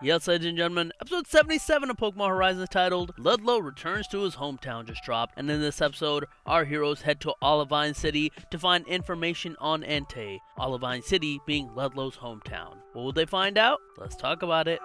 Yes, ladies and gentlemen, episode 77 of Pokemon Horizons titled Ludlow Returns to His Hometown just dropped, and in this episode, our heroes head to Olivine City to find information on Entei, Olivine City being Ludlow's hometown. What will they find out? Let's talk about it.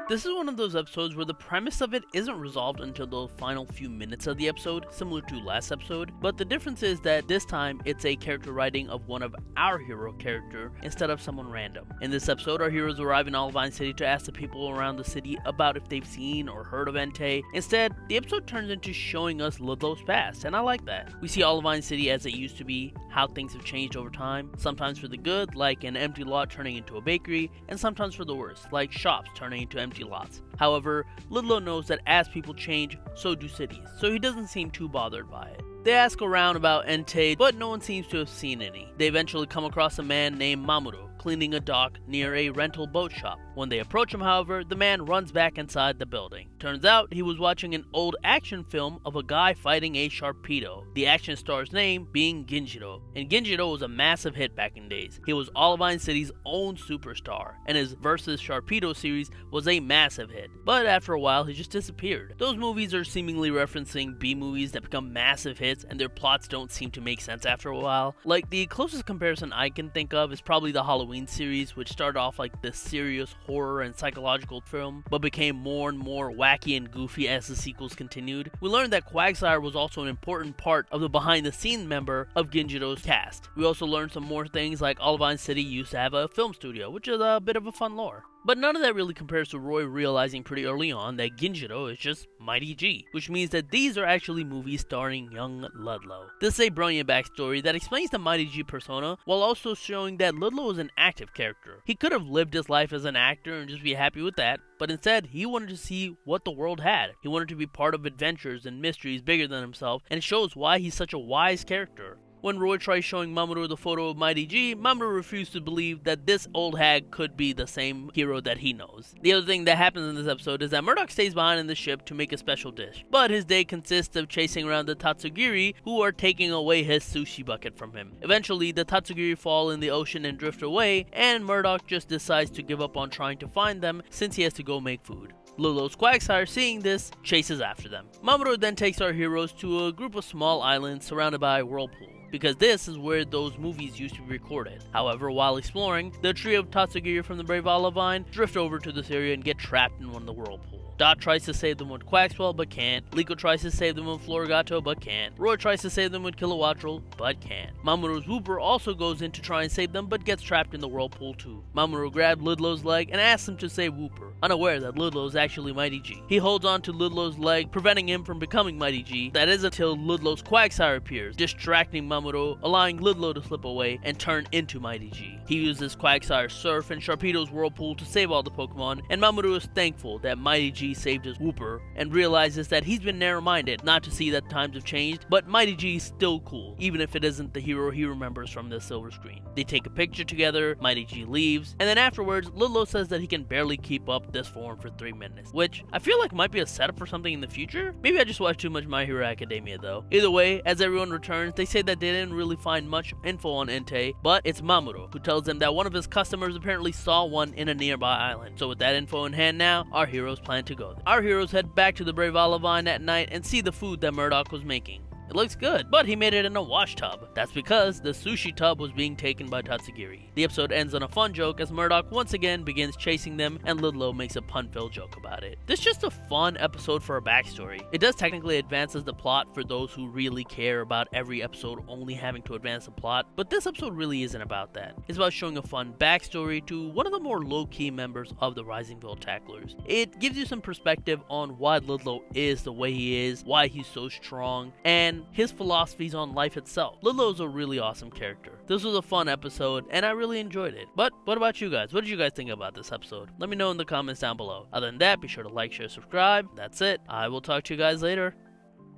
This is one of those episodes where the premise of it isn't resolved until the final few minutes of the episode, similar to last episode, but the difference is that this time it's a character writing of one of our hero character instead of someone random. In this episode, our heroes arrive in Olivine City to ask the people around the city about if they've seen or heard of Entei. Instead, the episode turns into showing us Ludlow's past, and I like that. We see Olivine City as it used to be, how things have changed over time, sometimes for the good, like an empty lot turning into a bakery, and sometimes for the worse, like shops turning into empty lots. However, Ludlow knows that as people change, so do cities, so he doesn't seem too bothered by it. They ask around about Entei, but no one seems to have seen any. They eventually come across a man named Mamoru cleaning a dock near a rental boat shop. When they approach him, however, the man runs back inside the building. Turns out he was watching an old action film of a guy fighting a Sharpedo, the action star's name being Ginjiro. And Ginjiro was a massive hit back in days. He was Olivine City's own superstar, and his Versus Sharpedo series was a massive hit. But after a while, he just disappeared. Those movies are seemingly referencing B-movies that become massive hits, and their plots don't seem to make sense after a while. Like, the closest comparison I can think of is probably the Halloween series, which started off like this serious horror and psychological film, but became more and more wacky and goofy as the sequels continued. We learned that Quagsire was also an important part of the behind-the-scenes member of Ginjiro's cast. We also learned some more things like Olivine City used to have a film studio, which is a bit of a fun lore. But none of that really compares to Roy realizing pretty early on that Ginjiro is just Mighty G, which means that these are actually movies starring young Ludlow. This is a brilliant backstory that explains the Mighty G persona while also showing that Ludlow is an active character. He could have lived his life as an actor and just be happy with that, but instead he wanted to see what the world had. He wanted to be part of adventures and mysteries bigger than himself, and it shows why he's such a wise character. When Roy tries showing Mamoru the photo of Mighty G, Mamoru refused to believe that this old hag could be the same hero that he knows. The other thing that happens in this episode is that Murdoch stays behind in the ship to make a special dish, but his day consists of chasing around the Tatsugiri, who are taking away his sushi bucket from him. Eventually, the Tatsugiri fall in the ocean and drift away, and Murdoch just decides to give up on trying to find them since he has to go make food. Ludlow's Quagsire, seeing this, chases after them. Mamoru then takes our heroes to a group of small islands surrounded by a whirlpool, because this is where those movies used to be recorded. However, while exploring, the trio of Tatsugiri from the Brave Olivine drift over to this area and get trapped in one of the whirlpools. Dot tries to save them with Quaxwell, but can't. Liko tries to save them with Florigato, but can't. Roy tries to save them with Kilowattrel, but can't. Mamoru's Wooper also goes in to try and save them, but gets trapped in the whirlpool too. Mamoru grabs Ludlow's leg and asks him to save Wooper, unaware that Ludlow is actually Mighty G. He holds on to Ludlow's leg, preventing him from becoming Mighty G. That is until Ludlow's Quagsire appears, distracting Mamoru, allowing Ludlow to slip away and turn into Mighty G. He uses Quagsire's Surf and Sharpedo's Whirlpool to save all the Pokemon, and Mamoru is thankful that Mighty G saved his Wooper, and realizes that he's been narrow-minded not to see that times have changed, but Mighty G is still cool, even if it isn't the hero he remembers from the silver screen. They take a picture together, Mighty G leaves, and then afterwards, Ludlow says that he can barely keep up this form for 3 minutes, which I feel like might be a setup for something in the future? Maybe I just watched too much My Hero Academia though. Either way, as everyone returns, they say that they didn't really find much info on Entei, but it's Mamoru, who tells them that one of his customers apparently saw one in a nearby island. So with that info in hand now, our heroes plan to go there. Our heroes head back to the Brave Olivine at night and see the food that Murdoch was making. It looks good, but he made it in a wash tub. That's because the sushi tub was being taken by Tatsugiri. The episode ends on a fun joke as Murdoch once again begins chasing them and Ludlow makes a pun-filled joke about it. This is just a fun episode for a backstory. It does technically advances the plot for those who really care about every episode only having to advance the plot, but this episode really isn't about that. It's about showing a fun backstory to one of the more low-key members of the Risingville Tacklers. It gives you some perspective on why Ludlow is the way he is, why he's so strong, and his philosophies on life itself. Ludlow's a really awesome character. This was a fun episode, and I really enjoyed it. But what about you guys? What did you guys think about this episode? Let me know in the comments down below. Other than that, be sure to like, share, subscribe. That's it. I will talk to you guys later.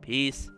Peace.